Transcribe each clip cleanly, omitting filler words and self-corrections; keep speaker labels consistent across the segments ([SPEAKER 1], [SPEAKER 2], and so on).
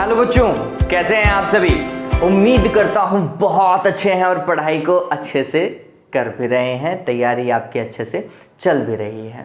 [SPEAKER 1] Hello बच्चों, कैसे हैं आप सभी। उम्मीद करता हूं बहुत अच्छे हैं और पढ़ाई को अच्छे से कर भी रहे हैं, तैयारी आपकी अच्छे से चल भी रही है।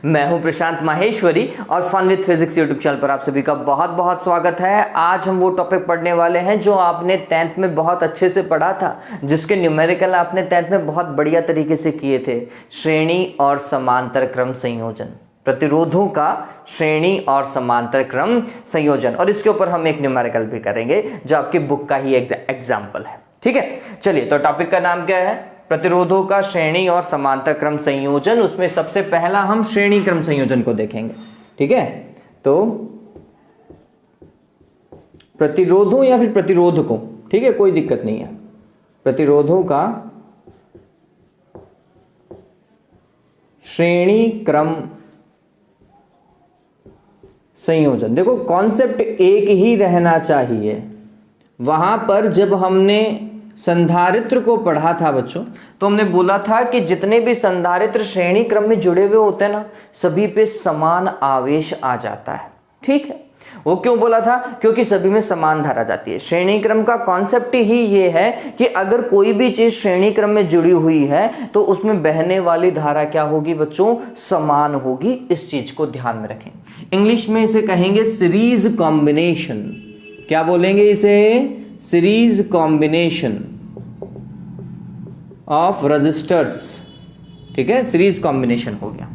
[SPEAKER 1] मैं हूं प्रशांत माहेश्वरी और fun with physics YouTube channel पर आप सभी का बहुत बहुत स्वागत है। आज हम वो टॉपिक पढ़ने वाले हैं जो आपने 10th में बहुत अच्छे से पढ़ा था, जिसके न्यूमेरिकल आपने 10th में बहुत बढ़िया तरीके से किए थे। श्रेणी और समांतर क्रम संयोजन, प्रतिरोधों का श्रेणी और समांतर क्रम संयोजन, और इसके ऊपर हम एक न्यूमेरिकल भी करेंगे जो आपकी बुक का ही एग्जाम्पल है। ठीक है, चलिए तो टॉपिक का नाम क्या है, प्रतिरोधों का श्रेणी और समांतर क्रम संयोजन। उसमें सबसे पहला हम श्रेणी क्रम संयोजन को देखेंगे। ठीक है, तो प्रतिरोधों या फिर प्रतिरोधकों, ठीक है, कोई दिक्कत नहीं है, प्रतिरोधों का श्रेणी क्रम संयोजन। देखो कॉन्सेप्ट एक ही रहना चाहिए। वहां पर जब हमने संधारित्र को पढ़ा था बच्चों, तो हमने बोला था कि जितने भी संधारित्र श्रेणी क्रम में जुड़े हुए होते हैं ना, सभी पे समान आवेश आ जाता है। ठीक है, वो क्यों बोला था, क्योंकि सभी में समान धारा जाती है। श्रेणी क्रम का कॉन्सेप्ट ही ये है कि अगर कोई भी चीज श्रेणी क्रम में जुड़ी हुई है तो उसमें बहने वाली धारा क्या होगी बच्चों, समान होगी। इस चीज को ध्यान में रखें। इंग्लिश में इसे कहेंगे सीरीज कॉम्बिनेशन। क्या बोलेंगे इसे, सीरीज कॉम्बिनेशन ऑफ रजिस्टर्स। ठीक है, सीरीज कॉम्बिनेशन हो गया।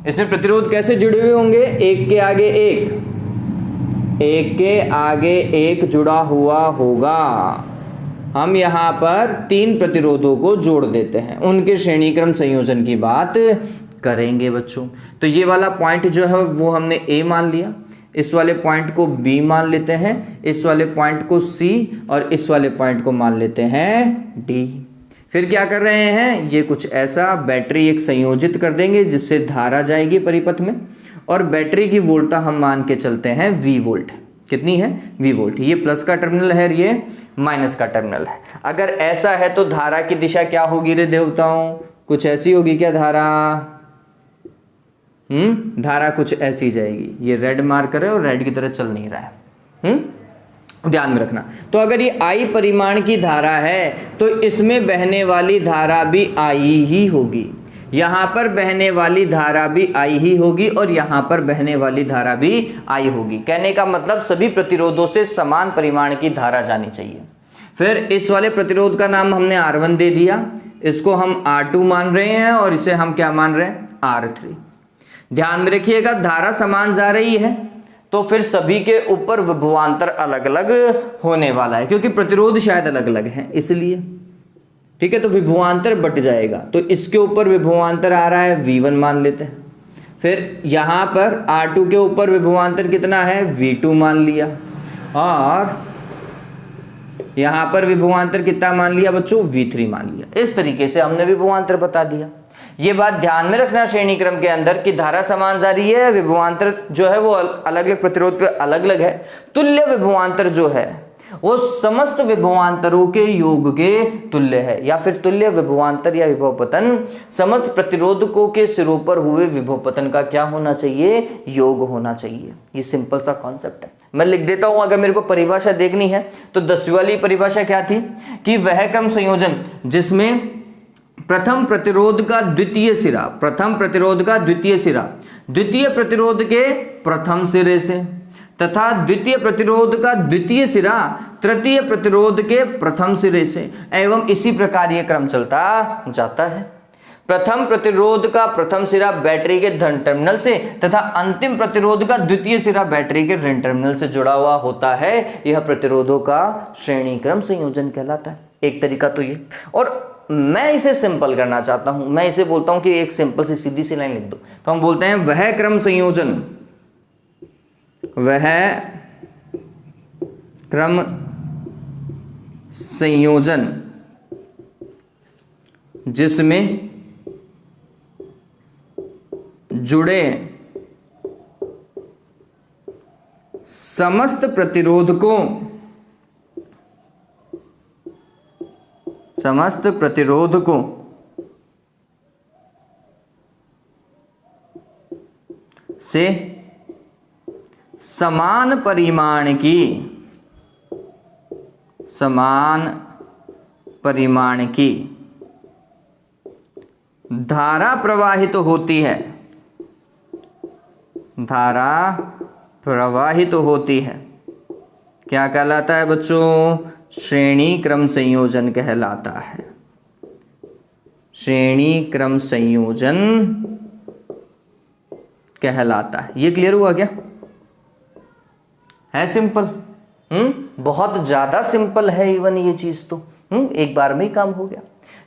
[SPEAKER 1] इसमें प्रतिरोध कैसे जुड़े हुए होंगे, एक के आगे एक, एक के आगे एक जुड़ा हुआ होगा। हम यहां पर 3 प्रतिरोधों को जोड़ देते हैं, उनके श्रेणी क्रम संयोजन की बात करेंगे बच्चों। तो ये वाला पॉइंट जो है वो हमने ए मान लिया, इस वाले पॉइंट को बी मान लेते हैं, इस वाले पॉइंट को सी और इस वाले पॉइंट को मान लेते हैं डी। फिर क्या कर रहे हैं, ये कुछ ऐसा बैटरी एक संयोजित कर देंगे जिससे धारा जाएगी परिपथ में, और बैटरी की वोल्टता हम मान के चलते हैं वी वोल्ट। कितनी है, वी वोल्ट। ये प्लस का टर्मिनल है, ये माइनस का टर्मिनल है। अगर ऐसा है तो धारा की दिशा क्या होगी रे देवताओं, कुछ ऐसी होगी क्या धारा, धारा कुछ ऐसी जाएगी। ये रेड मार्कर है और रेड की तरह चल नहीं रहा है, ध्यान में रखना। तो अगर ये आई परिमाण की धारा है तो इसमें बहने वाली धारा भी आई ही होगी, यहां पर बहने वाली धारा भी आई ही होगी और यहां पर बहने वाली धारा भी आई होगी। कहने का मतलब सभी प्रतिरोधों से समान परिमाण की धारा जानी चाहिए। फिर इस वाले प्रतिरोध का नाम हमने R1 दे दिया, इसको हम R2 मान रहे हैं और इसे हम क्या मान रहे हैं, R3। ध्यान में रखिएगा, धारा समान जा रही है तो फिर सभी के ऊपर विभवांतर अलग अलग होने वाला है, क्योंकि प्रतिरोध शायद अलग अलग हैं इसलिए। ठीक है, तो विभवांतर बट जाएगा, तो इसके ऊपर विभवांतर आ रहा है V1 मान लेते हैं। फिर यहां पर R2 के ऊपर विभवांतर कितना है, V2 मान लिया, और यहां पर विभवांतर कितना मान लिया बच्चों, V3 मान लिया। इस तरीके से हमने विभवांतर बता दिया। ये बात ध्यान में रखना श्रेणी क्रम के अंदर कि धारा समान जा रही है, विभवांतर जो है वो अलग अलग प्रतिरोध पे अलग अलग है। तुल्य विभवांतर जो है वो समस्त विभवांतरों के योग के तुल्य है, या फिर तुल्य विभवांतर या विभवपतन समस्त प्रतिरोधकों के सिरों पर हुए विभवपतन का क्या होना चाहिए, योग होना चाहिए। ये सिंपल सा कॉन्सेप्ट है। मैं लिख देता हूं, अगर मेरे को परिभाषा देखनी है तो 10वीं वाली परिभाषा क्या थी कि वह क्रम संयोजन जिसमें प्रथम प्रतिरोध का द्वितीय सिरा, प्रथम प्रतिरोध का द्वितीय सिरा द्वितीय प्रतिरोध के प्रथम सिरे से, तथा द्वितीय प्रतिरोध का द्वितीय सिरा तृतीय प्रतिरोध के प्रथम सिरे से, एवं इसी प्रकार यह क्रम चलता जाता है। प्रथम प्रतिरोध का प्रथम सिरा बैटरी के धन टर्मिनल से तथा अंतिम प्रतिरोध का द्वितीय सिरा बैटरी के ऋण टर्मिनल से जुड़ा हुआ होता है। यह प्रतिरोधों का श्रेणी क्रम संयोजन कहलाता है। एक तरीका तो ये, और मैं इसे सिंपल करना चाहता हूं, मैं इसे बोलता हूं कि एक सिंपल सी सीधी सी लाइन लिख दो, तो हम बोलते हैं वह क्रम संयोजन, वह क्रम संयोजन जिसमें जुड़े समस्त प्रतिरोधकों से समान परिमाण की धारा प्रवाहित होती है, धारा प्रवाहित होती है, क्या कहलाता है बच्चों? श्रेणी क्रम संयोजन कहलाता है। श्रेणी क्रम संयोजन कहलाता है। ये क्लियर हुआ क्या? है सिंपल? बहुत ज्यादा सिंपल है इवन ये चीज तो एक बार में ही काम हो गया।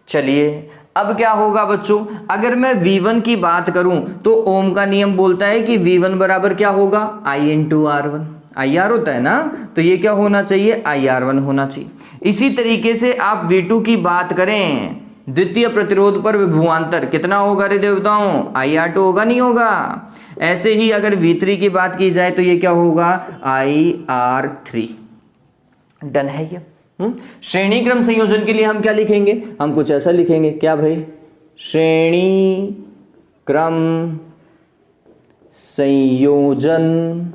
[SPEAKER 1] चलिए अब क्या होगा बच्चों, अगर मैं V1 की बात करूं तो ओम का नियम बोलता है कि V1 बराबर क्या होगा? I into R1। IR होता है ना, तो ये क्या होना चाहिए? IR1 होना चाहिए। इसी तरीके से आप V2 की बात करें, द्वितीय प्रतिरोध पर विभवांतर कितना होगा रे देवताओं? IR2 होगा, नहीं होगा? ऐसे ही अगर V3 की बात की जाए तो ये क्या होगा? IR3। डन है ये। श्रेणी क्रम संयोजन के लिए हम क्या लिखेंगे? हम कुछ ऐसा लिखेंगे, क्या भाई? श्रेणी क्रम संयोजन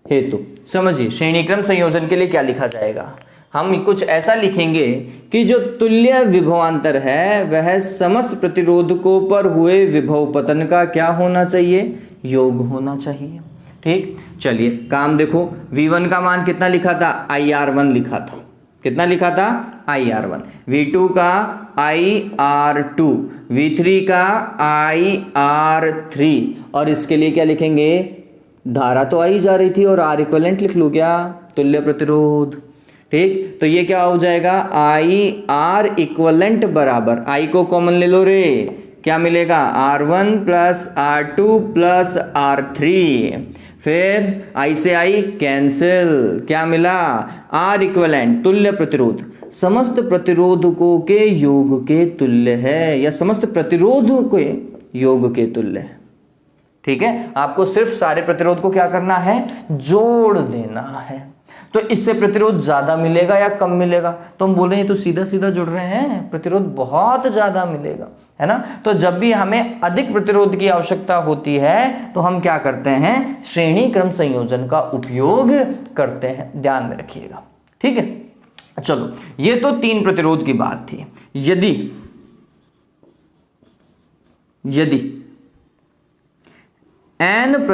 [SPEAKER 1] हेतु। समझिए श्रेणी क्रम संयोजन के लिए क्या लिखा जाएगा? हम कुछ ऐसा लिखेंगे कि जो तुल्य विभवांतर है वह समस्त प्रतिरोधकों पर हुए विभव पतन का क्या होना चाहिए? योग होना चाहिए। ठीक, चलिए काम देखो। V1 का मान कितना लिखा था? IR1 लिखा था। कितना लिखा था? IR1। V2 का IR2, V3 का IR3, और इसके लिए क्या लिखेंगे? धारा तो आई जा रही थी और R इक्विवेलेंट लिख लूँ क्या? तुल्य प्रतिरोध। ठीक, तो ये क्या हो जाएगा? IR इक्विवेलेंट बराबर, I को कॉमन ले लो रे, क्या मिलेगा? R1 plus R2 plus R3, फिर I से I कैंसिल, क्या मिला? R इक्विवेलेंट तुल्य प्रतिरोध समस्त प्रतिरोधकों के योग के तुल्य है, या समस्त प्रतिरोध के योग के तुल्य है। ठीक है, आपको सिर्फ सारे प्रतिरोध को क्या करना है? जोड़ देना है। तो इससे प्रतिरोध ज्यादा मिलेगा या कम मिलेगा? तो हम बोल रहे हैं तो सीधा सीधा जुड़ रहे हैं, प्रतिरोध बहुत ज्यादा मिलेगा, है ना। तो जब भी हमें अधिक प्रतिरोध की आवश्यकता होती है तो हम क्या करते हैं? श्रेणी क्रम संयोजन का उपयोग करते हैं, ध्यान में रखिएगा। ठीक है, चलो ये तो 3 प्रतिरोध की बात थी। यदि n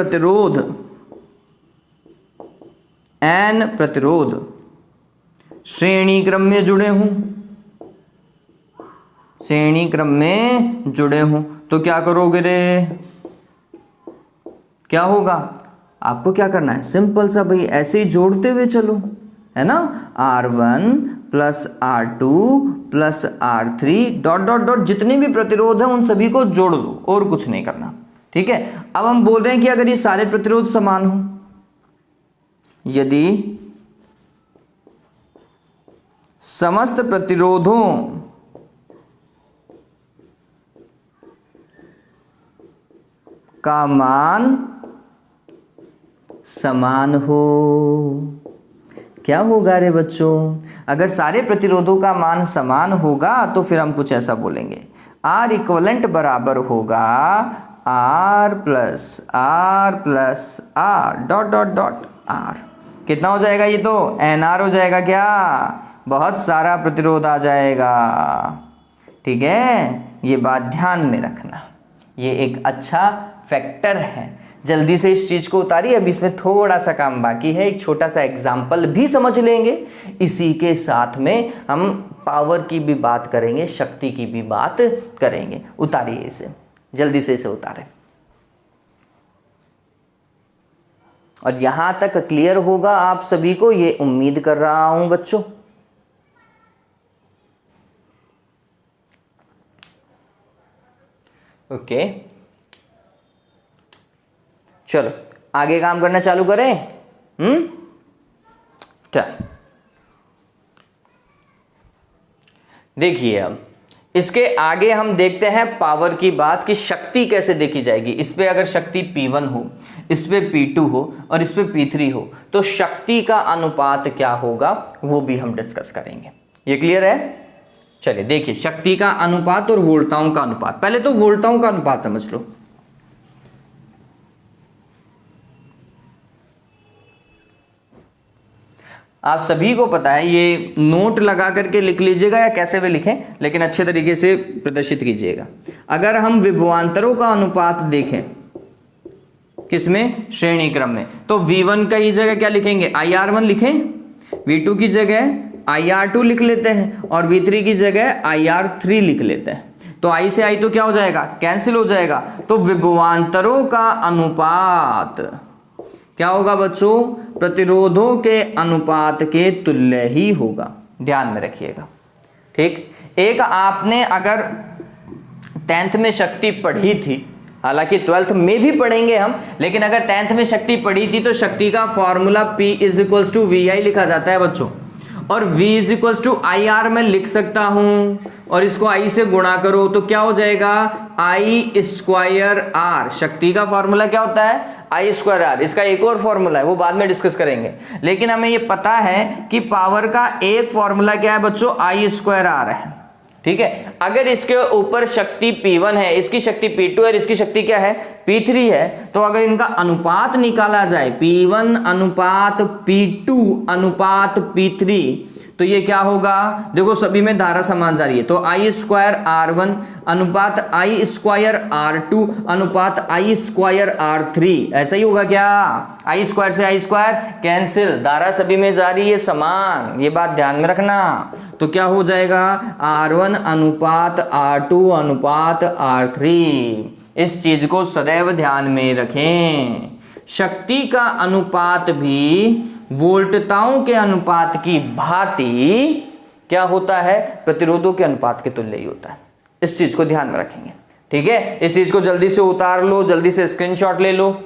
[SPEAKER 1] प्रतिरोध श्रेणी क्रम में जुड़े हों, श्रेणी क्रम में जुड़े हों, तो क्या करोगे रे? क्या होगा? आपको क्या करना है? सिंपल सा भाई, ऐसे ही जोड़ते हुए चलो, है ना। R1 plus R2 plus R3 dot dot dot, जितने भी प्रतिरोध हैं उन सभी को जोड़ दो, और कुछ नहीं करना। ठीक है, अब हम बोल रहे हैं कि अगर ये सारे प्रतिरोध समान हो, यदि समस्त प्रतिरोधों का मान समान हो, क्या होगा रे बच्चों? अगर सारे प्रतिरोधों का मान समान होगा तो फिर हम कुछ ऐसा बोलेंगे, R इक्विवेलेंट बराबर होगा R plus R dot dot dot R। कितना हो जाएगा? ये तो NR हो जाएगा। क्या? बहुत सारा प्रतिरोध आ जाएगा। ठीक है, ये बात ध्यान में रखना, ये एक अच्छा फैक्टर है। जल्दी से इस चीज को उतारिए, अभी इसमें थोड़ा सा काम बाकी है। एक छोटा सा एग्जाम्पल भी समझ लेंगे, इसी के साथ में हम पावर की भी बात करेंगे, शक्ति की भी बात करेंगे। उतारिए इसे, जल्दी से इसे उतारें। और यहां तक क्लियर होगा आप सभी को, ये उम्मीद कर रहा हूं बच्चों। ओके, चलो आगे काम करना चालू करें। चल देखिए, अब इसके आगे हम देखते हैं पावर की बात, कि शक्ति कैसे देखी जाएगी। इस पे अगर शक्ति P1 हो, इस पे P2 हो और इस पे P3 हो, तो शक्ति का अनुपात क्या होगा वो भी हम डिस्कस करेंगे। ये क्लियर है? चलिए देखिए, शक्ति का अनुपात और वोल्टाओं का अनुपात। पहले तो वोल्टाओं का अनुपात समझ लो। आप सभी को पता है, ये नोट लगा करके लिख लीजिएगा या कैसे भी लिखें, लेकिन अच्छे तरीके से प्रदर्शित कीजिएगा। अगर हम विभवांतरों का अनुपात देखें किसमें, श्रेणी क्रम में, तो V1 का ही जगह क्या लिखेंगे, IR1 लिखें, V2 की जगह IR2 लिख लेते हैं और V3 की जगह IR3 लिख लेते हैं। तो I से I तो क्या हो जाएगा, कैंसिल हो जाएगा। तो विभवांतरों का अनुपात क्या होगा बच्चों, प्रतिरोधों के अनुपात के तुल्य ही होगा, ध्यान में रखिएगा। ठीक, एक आपने अगर 10th में शक्ति पढ़ी थी, हालांकि 12th में भी पढ़ेंगे हम, लेकिन अगर 10th में शक्ति पढ़ी थी तो शक्ति का फॉर्मूला P = VI लिखा जाता है बच्चों, और V = IR में लिख सकता हूं, और इसको I से गुणा करो तो क्या हो जाएगा, I²R। शक्ति का फॉर्मूला क्या होता है, I²R। इसका एक और फॉर्मूला है, वो बाद में डिस्कस करेंगे, लेकिन हमें ये पता है कि पावर का एक फॉर्मूला क्या है बच्चों, I²R है। ठीक है, अगर इसके ऊपर शक्ति P1 है, इसकी शक्ति P2 है और इसकी शक्ति क्या है, P3 है, तो अगर इनका अनुपात निकाला जाए, P1 अनुपात P2 अनुपात P3, तो ये क्या होगा, देखो सभी में धारा समान जा रही है, तो I²R1 अनुपात I²R2 अनुपात I²R3, ऐसा ही होगा क्या, I² से I² कैंसिल, धारा सभी में जा रही है समान, ये बात ध्यान में रखना। तो क्या हो जाएगा, R1 अनुपात R2 अनुपात R3। इस चीज को सदैव ध्यान में रखें। शक्ति का अनुपात भी वोल्टताओं के अनुपात की भांति क्या होता है, प्रतिरोधों के अनुपात के तुल्य ही होता है। इस चीज को ध्यान में रखेंगे। ठीक है, इस चीज को जल्दी से उतार लो, जल्दी से स्क्रीनशॉट ले लो,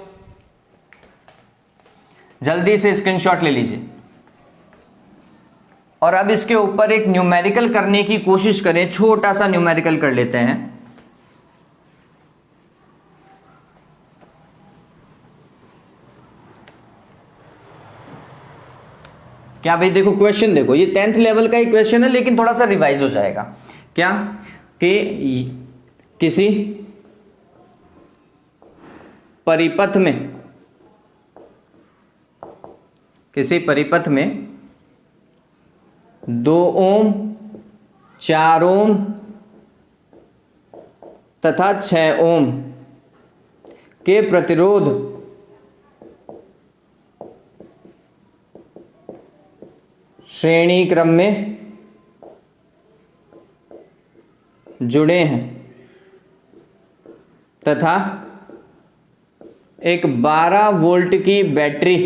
[SPEAKER 1] जल्दी से स्क्रीनशॉट ले लीजिए। और अब इसके ऊपर एक न्यूमेरिकल करने की कोशिश करें, छोटा सा न्यूमेरिकल कर लेते हैं। क्या भाई, देखो क्वेश्चन देखो, ये 10th लेवल का ही क्वेश्चन है, लेकिन थोड़ा सा रिवाइज हो जाएगा। क्या कि किसी परिपथ में 2 ओम, 4 ओम तथा 6 ओम के प्रतिरोध श्रेणी क्रम में जुड़े हैं तथा एक 12 वोल्ट की बैटरी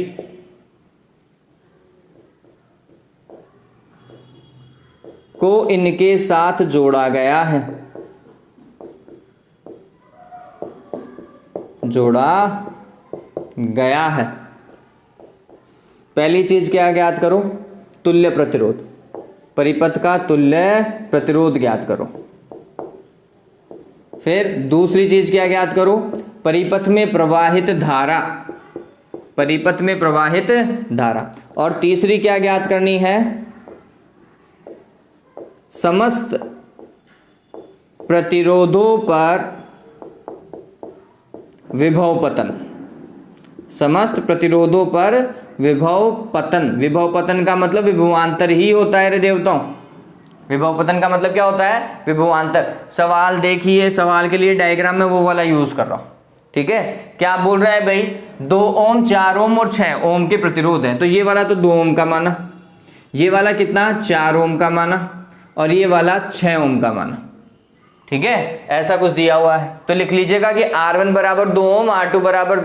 [SPEAKER 1] को इनके साथ जोड़ा गया है, पहली चीज क्या ज्ञात करो, तुल्य प्रतिरोध, परिपथ का तुल्य प्रतिरोध ज्ञात करो। फिर दूसरी चीज क्या ज्ञात करो, परिपथ में प्रवाहित धारा। और तीसरी क्या ज्ञात करनी है, समस्त प्रतिरोधों पर विभव पतन का मतलब विभवांतर ही होता है रे देवताओं। विभव पतन का मतलब क्या होता है, विभवांतर। सवाल देखिए, सवाल के लिए डायग्राम में वो वाला यूज कर रहा हूं। ठीक है, क्या बोल रहा है भाई, 2 ओम, 4 ओम और 6 ओम के प्रतिरोध हैं। तो ये वाला तो 2 ओम का माना, ये वाला कितना 4 ओम का माना, और ये वाला 6 ओम का माना। ठीक है, ऐसा कुछ दिया हुआ है तो लिख लीजिएगा कि R1 बराबर 2 ओम, R2 बराबर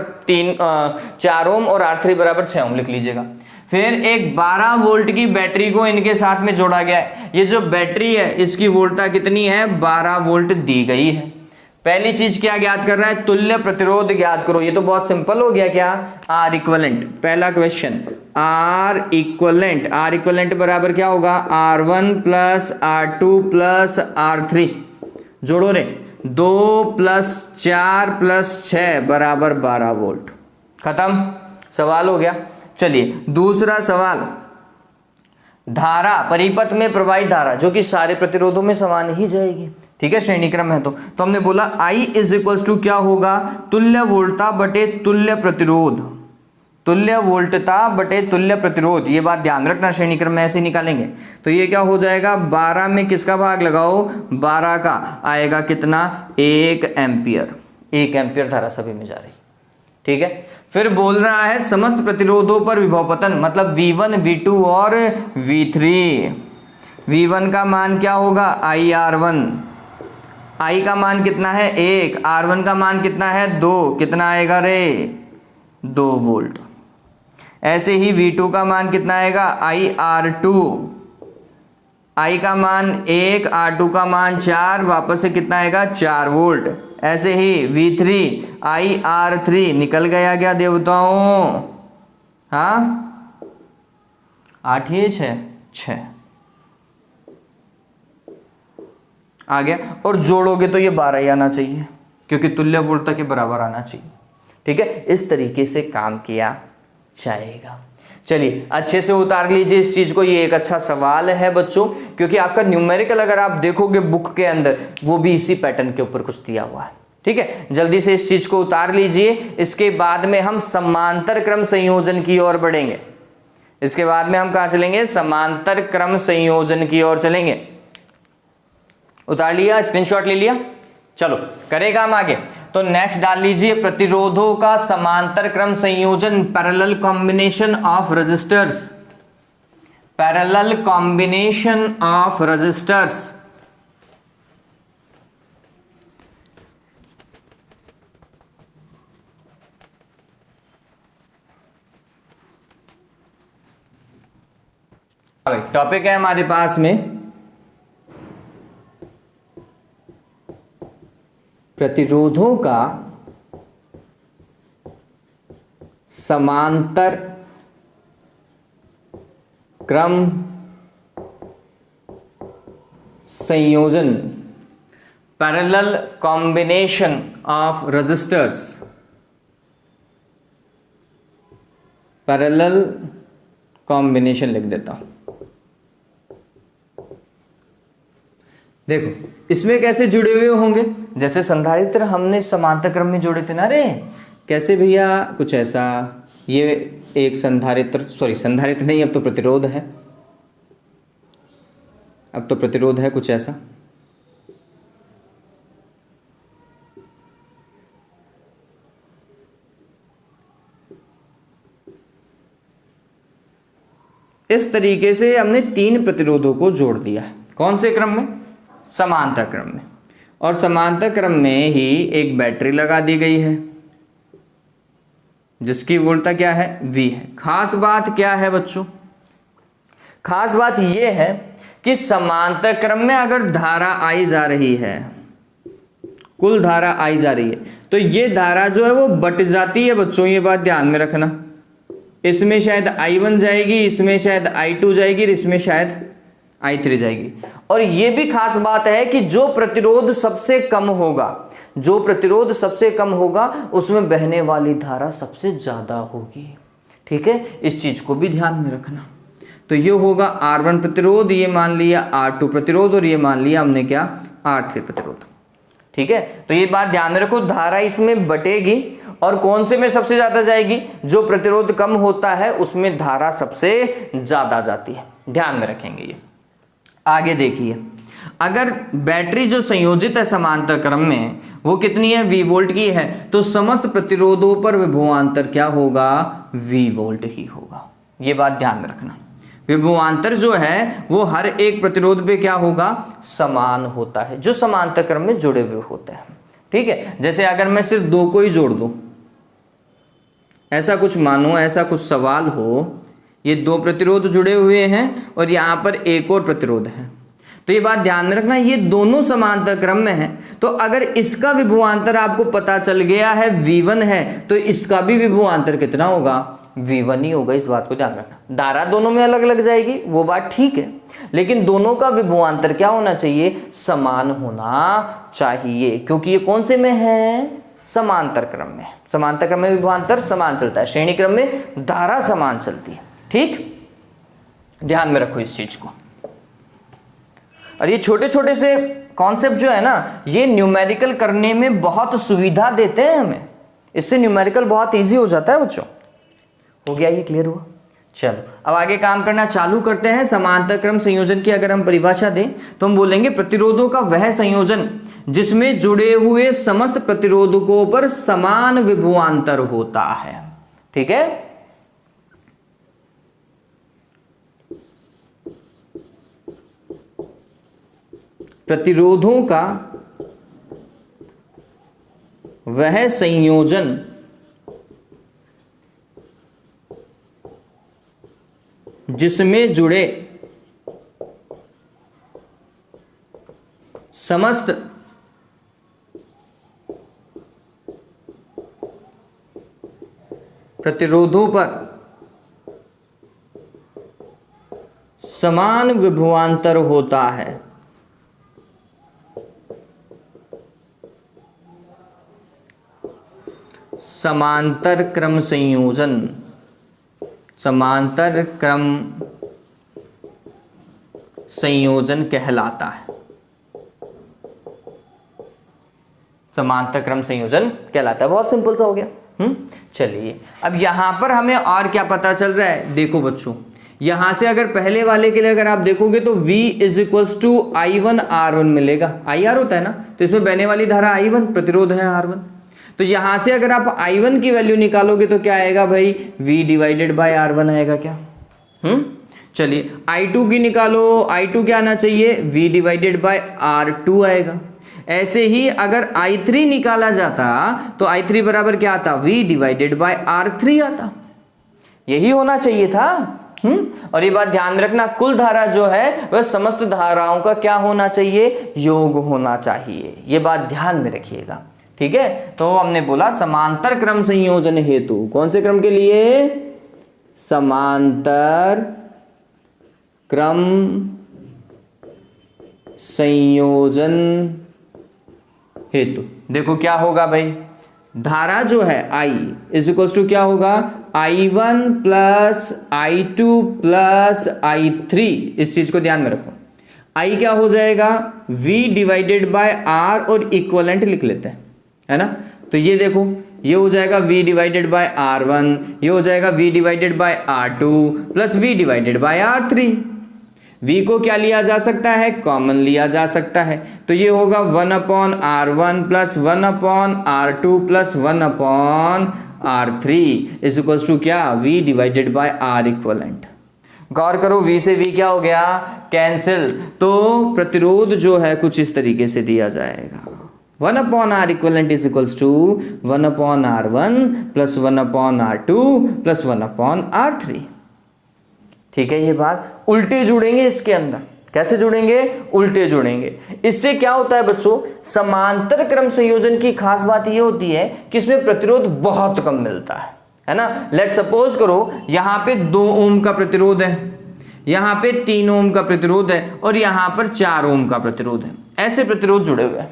[SPEAKER 1] 4 ओम और R3 बराबर 6 ओम लिख लीजिएगा। फिर एक 12 वोल्ट की बैटरी को इनके साथ में जोड़ा गया है। ये जो बैटरी है इसकी वोल्टता कितनी है, 12 वोल्ट दी गई है। पहली चीज क्या ज्ञात कर रहा है, तुल्य प्रतिरोध ज्ञात करो। ये तो बहुत सिंपल हो गया, क्या, R इक्वलेंट। पहला क्वेश्चन, R इक्वलेंट बराबर क्या होगा, R1 plus R2 plus R3, जोड़ो रे, 2 प्लस 4 प्लस 6 बराबर 12 वोल्ट। खत्म, सवाल हो गया। चलिए दूसरा सवाल, धारा, परिपथ में प्रवाहित धारा जो कि सारे प्रतिरोधों में समान ही जाएगी। ठीक है, श्रेणी क्रम है तो हमने बोला I इज इक्वल टू क्या होगा, तुल्य वोल्टता बटे तुल्य प्रतिरोध। तुल्य वोल्टता बटे तुल्य प्रतिरोध, ये बात ध्यान रखना, श्रेणी क्रम में ऐसे निकालेंगे। तो ये क्या हो जाएगा, 12 में किसका भाग लगाओ, 12 का आएगा कितना, 1 एम्पियर। 1 एम्पियर धारा सभी में जा रही, ठीक है। फिर बोल रहा है समस्त प्रतिरोधों पर विभव पतन, मतलब V1 V2 और V3। V1 का मान क्या होगा, IR1, I का मान कितना है 1, R1 का मान कितना है 2, कितना आएगा रे, 2 वोल्ट। ऐसे ही V2 का मान कितना आएगा, IR2, I का मान 1, R2 का मान 4, वापस से कितना आएगा 4 वोल्ट। ऐसे ही V3 IR3, निकल गया क्या देवताओं, हाँ 8 ये 6 आ गया। और जोड़ोगे तो ये 12 ही आना चाहिए, क्योंकि तुल्य वोल्टता के बराबर आना चाहिए, ठीक है। इस तरीके से काम किया जाएगा। चलिए अच्छे से उतार लीजिए इस चीज को, ये एक अच्छा सवाल है बच्चों, क्योंकि आपका न्यूमेरिकल अगर आप देखोगे बुक के अंदर वो भी इसी पैटर्न के ऊपर कुछ दिया हुआ है, ठीक है। जल्दी से इस चीज को उतार लीजिए। इसके बाद में हम समांतर क्रम संयोजन की ओर बढ़ेंगे। इसके बाद में हम कहां चलेंगे, समांतर क्रम संयोजन की ओर चलेंगे। उतार लिया, स्क्रीनशॉट ले लिया, चलो करेगा हम आगे। तो नेक्स्ट डाल लीजिए, प्रतिरोधों का समांतर क्रम संयोजन, parallel combination of resistors, parallel combination of resistors. Topic है हमारे पास में प्रतिरोधों का समांतर क्रम संयोजन, parallel combination of resistors, parallel combination लिख देता हूं। देखो इसमें कैसे जुड़े हुए होंगे, जैसे संधारित्र हमने समांतर क्रम में जोड़े थे ना रे, कैसे भैया, कुछ ऐसा। ये एक संधारित्र, सॉरी संधारित्र नहीं, अब तो प्रतिरोध है, अब तो प्रतिरोध है कुछ ऐसा। इस तरीके से हमने 3 प्रतिरोधों को जोड़ दिया है। कौन से क्रम में, समांतर क्रम में। और समांतर क्रम में ही एक बैटरी लगा दी गई है जिसकी वोल्टता क्या है, V है। खास बात क्या है बच्चों, खास बात यह है कि समांतर क्रम में अगर धारा आई जा रही है, कुल धारा आई जा रही है, तो ये धारा जो है वो बट जाती है बच्चों, ये बात ध्यान में रखना। इसमें शायद I1 जाएगी, इसमें शायद I2 जाएगी, इसमें शायद I3 जाएगी। और ये भी खास बात है कि जो प्रतिरोध सबसे कम होगा, जो प्रतिरोध सबसे कम होगा उसमें बहने वाली धारा सबसे ज्यादा होगी, ठीक है। इस चीज को भी ध्यान में रखना। तो ये होगा R1 प्रतिरोध, ये मान लिया R2 प्रतिरोध, और ये मान लिया हमने क्या, R3 प्रतिरोध, ठीक है। तो ये बात ध्यान में रखो, धारा इसमें बटेगी और कौन से में सबसे ज्यादा जाएगी, जो प्रतिरोध कम होता है उसमें धारा सबसे ज्यादा जाती है, ध्यान में रखेंगे ये। आगे देखिए, अगर बैटरी जो संयोजित है समांतर क्रम में वो कितनी है, V वोल्ट की है, तो समस्त प्रतिरोधों पर विभवांतर क्या होगा, V वोल्ट ही होगा। ये बात ध्यान में रखना। विभवांतर जो है वो हर एक प्रतिरोध पे क्या होगा, समान होता है, जो समांतर क्रम में जुड़े हुए होते हैं, ठीक है। जैसे अगर मैं सिर्फ 2 को ही जोड़ दूं, ऐसा कुछ मानो, ऐसा कुछ सवाल हो, ये 2 प्रतिरोध जुड़े हुए हैं और यहाँ पर एक और प्रतिरोध है, तो ये बात ध्यान में रखना, ये दोनों समांतर क्रम में है। तो अगर इसका विभवांतर आपको पता चल गया है V1 है, तो इसका भी विभवांतर कितना होगा, V1 ही होगा। इस बात को ध्यान रखना। धारा दोनों में अलग अलग जाएगी वो बात ठीक है, लेकिन दोनों का विभवांतर क्या होना चाहिए, समान होना चाहिए, क्योंकि ये कौन से में है, समांतर क्रम में। समांतर क्रम में विभवांतर समान चलता है, श्रेणी क्रम में धारा समान चलती है, ठीक। ध्यान में रखो इस चीज को। और ये छोटे छोटे से कॉन्सेप्ट जो है ना, ये न्यूमेरिकल करने में बहुत सुविधा देते हैं हमें, इससे न्यूमेरिकल बहुत इजी हो जाता है बच्चों। हो गया, ये क्लियर हुआ। चलो अब आगे काम करना चालू करते हैं। समांतर क्रम संयोजन की अगर हम परिभाषा दें तो हम बोलेंगे प्रतिरोधों का वह संयोजन जिसमें जुड़े हुए समस्त प्रतिरोधकों पर समान विभवांतर होता है। ठीक है, प्रतिरोधों का वह संयोजन जिसमें जुड़े समस्त प्रतिरोधों पर समान विभवांतर होता है। समांतर क्रम संयोजन, समांतर क्रम संयोजन कहलाता है। समांतर क्रम संयोजन कहलाता है। बहुत सिंपल सा हो गया। चलिए अब यहां पर हमें और क्या पता चल रहा है, देखो बच्चों, यहां से अगर पहले वाले के लिए अगर आप देखोगे तो V is equals to I1R1 मिलेगा। IR होता है ना, तो इसमें बहने वाली धारा I1, प्रतिरोध है R1। तो यहां से अगर आप I1 की वैल्यू निकालोगे तो क्या आएगा भाई, V डिवाइडेड बाय R1 आएगा क्या। चलिए I2 की निकालो, I2 क्या आना चाहिए, V डिवाइडेड बाय R2 आएगा। ऐसे ही अगर I3 निकाला जाता तो I3 बराबर क्या आता, V डिवाइडेड बाय R3 आता। यही होना चाहिए था। और ये बात ध्यान रखना, कुल धारा जो है वह समस्त धाराओं का क्या होना चाहिए, योग होना चाहिए। ये बात ध्यान में रखिएगा। ठीक है, तो हमने बोला समांतर क्रम संयोजन हेतु, कौन से क्रम के लिए, समांतर क्रम संयोजन हेतु। देखो क्या होगा भाई, धारा जो है I इज इक्वल्स टू क्या होगा, I1 plus I2 plus I3। इस चीज को ध्यान में रखो। I क्या हो जाएगा, V डिवाइडेड बाय R और इक्वलेंट लिख लेते हैं, है ना। तो ये देखो, ये हो जाएगा V डिवाइडेड बाय R1, ये हो जाएगा V divided bye R2 plus V divided bye R3। V को क्या लिया जा सकता है, कॉमन लिया जा सकता है। तो ये होगा 1/R1 plus 1/R2 plus 1/R3 is equals to क्या, V divided by R equivalent. गौर करो, V से V क्या हो गया, कैंसिल। तो प्रतिरोध जो है कुछ इस तरीके से दिया जाएगा, 1/R equivalent is equals to 1/R1 plus 1/R2 plus 1/R3। ठीक है, ये बात उल्टे जुड़ेंगे इसके अंदर। कैसे जुड़ेंगे, उल्टे जुड़ेंगे। इससे क्या होता है बच्चों, समांतर क्रम संयोजन की खास बात ये होती है कि इसमें प्रतिरोध बहुत कम मिलता है ना। लेट सपोज करो यहां पे 2 ओम का प्रतिरोध है, यहां पे 3 ओम का प्रतिरोध है और यहां पर 4 ओम का प्रतिरोध है। ऐसे प्रतिरोध जुड़े हुए हैं,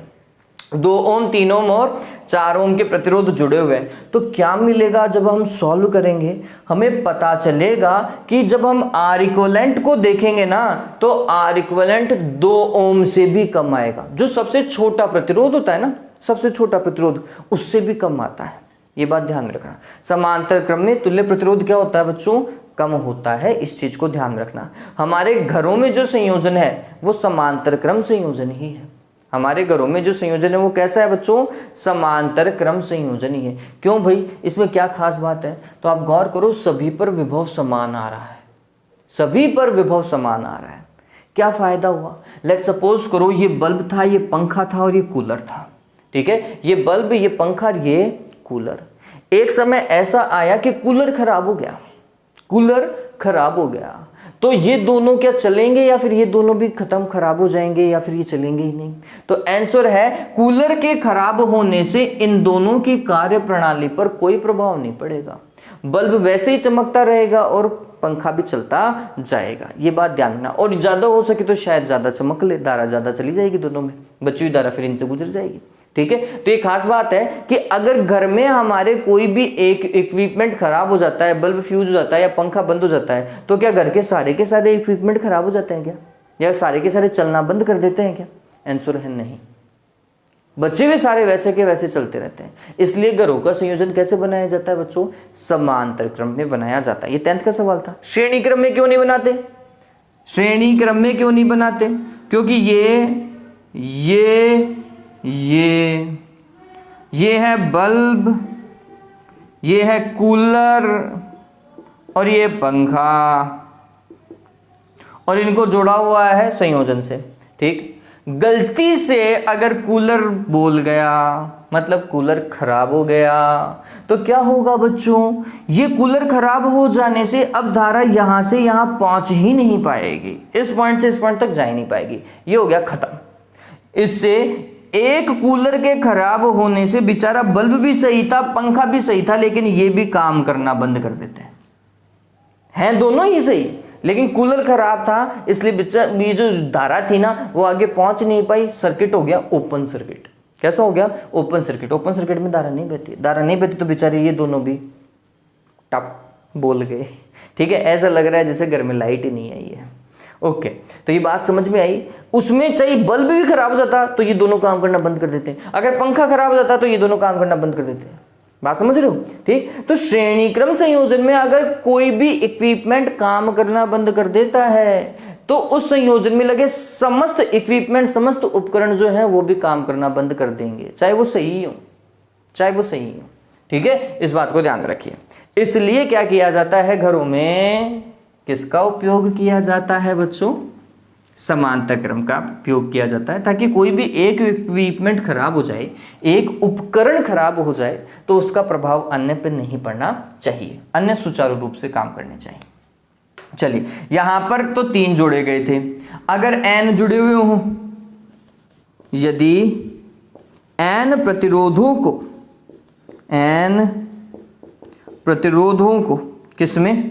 [SPEAKER 1] 2 ओम, 3 ओम और 4 ओम के प्रतिरोध जुड़े हुए हैं। तो क्या मिलेगा, जब हम सॉल्व करेंगे हमें पता चलेगा कि जब हम R इक्वलेंट को देखेंगे ना तो R इक्वलेंट 2 ओम से भी कम आएगा। जो सबसे छोटा प्रतिरोध होता है ना, सबसे छोटा प्रतिरोध, उससे भी कम आता है। ये बात ध्यान में रखना। समांतर क्रम में तुल्य प्रतिरोध क्या होता है बच्चों, कम होता है। इस चीज को ध्यान रखना। हमारे घरों में जो संयोजन है वो समांतर क्रम संयोजन ही है। हमारे घरों में जो संयोजन है वो कैसा है बच्चों, समांतर क्रम संयोजन ही है। क्यों भाई, इसमें क्या खास बात है, तो आप गौर करो, सभी पर विभव समान आ रहा है, सभी पर विभव समान आ रहा है। क्या फायदा हुआ, लेट सपोज करो ये बल्ब था, ये पंखा था और ये कूलर था। ठीक है, ये बल्ब, ये पंखा, ये कूलर। एक समय ऐसा आया कि कूलर खराब हो गया, कूलर खराब हो गया। तो ये दोनों क्या चलेंगे या फिर ये दोनों भी खत्म, खराब हो जाएंगे या फिर ये चलेंगे ही नहीं। तो आंसर है कूलर के खराब होने से इन दोनों की कार्य प्रणाली पर कोई प्रभाव नहीं पड़ेगा। बल्ब वैसे ही चमकता रहेगा और पंखा भी चलता जाएगा। ये बात ध्यान रखना। और ज्यादा हो सके तो शायद ज्यादा चमक ले, धारा ज्यादा चली जाएगी दोनों में, बची हुई धारा फिर इनसे गुजर जाएगी। ठीक है, तो ये खास बात है कि अगर घर में हमारे कोई भी एक इक्विपमेंट खराब हो जाता है, बल्ब फ्यूज हो जाता है या पंखा बंद हो जाता है, तो क्या घर के सारे इक्विपमेंट खराब हो जाते हैं क्या, या सारे के सारे चलना बंद कर देते हैं क्या? आंसर है नहीं। बचे हुए सारे वैसे के वैसे चलते रहते हैं। इसलिए घरों का संयोजन कैसे बनाया जाता है बच्चों? समांतर क्रम में बनाया जाता है। ये 10th का सवाल था। श्रेणी क्रम में क्यों नहीं बनाते? श्रेणी क्रम में क्यों नहीं बनाते? क्योंकि ये है बल्ब, ये है कूलर और ये पंखा, और इनको जोड़ा हुआ है संयोजन से। ठीक, गलती से अगर कूलर बोल गया, मतलब कूलर खराब हो गया, तो क्या होगा बच्चों? ये कूलर खराब हो जाने से अब धारा यहां से यहां पहुंच ही नहीं पाएगी, इस पॉइंट से इस पॉइंट तक जा ही नहीं पाएगी। ये हो गया खत्म। इससे एक कूलर के खराब होने से बेचारा बल्ब भी सही था, पंखा भी सही था, लेकिन ये भी काम करना बंद कर देते हैं दोनों ही सही, लेकिन कूलर खराब था इसलिए ये जो धारा थी ना वो आगे पहुंच नहीं पाई, सर्किट हो गया ओपन सर्किट। कैसा हो गया? Open circuit. ओपन सर्किट में धारा नहीं बहती तो बेचारे ये दोनों भी टप बोल गए। ठीक है, ऐसा लग रहा है जैसे घर में लाइट ही नहीं आई है। ओके, तो ये बात समझ में आई। उसमें चाहे बल्ब भी खराब हो जाता तो ये दोनों काम करना बंद कर देते हैं, अगर पंखा खराब हो जाता तो ये दोनों काम करना बंद कर देते हैं। बात समझ रहे हो? ठीक, तो श्रेणी क्रम संयोजन में अगर कोई भी इक्विपमेंट काम करना बंद कर देता है तो उस संयोजन में लगे समस्त इक्विपमेंट, समस्त उपकरण जो है वो भी काम करना बंद कर देंगे, चाहे वो सही हो। ठीक है, इस बात को ध्यान रखिए। इसलिए क्या किया जाता है घरों में? किसका उपयोग किया जाता है बच्चों? समांतर क्रम का उपयोग किया जाता है, ताकि कोई भी एक इक्विपमेंट खराब हो जाए, एक उपकरण खराब हो जाए तो उसका प्रभाव अन्य पे नहीं पड़ना चाहिए, अन्य सुचारू रूप से काम करने चाहिए। चलिए, यहां पर तो 3 जोड़े गए थे, अगर n जुड़े हुए हों, यदि n प्रतिरोधों को किसमें?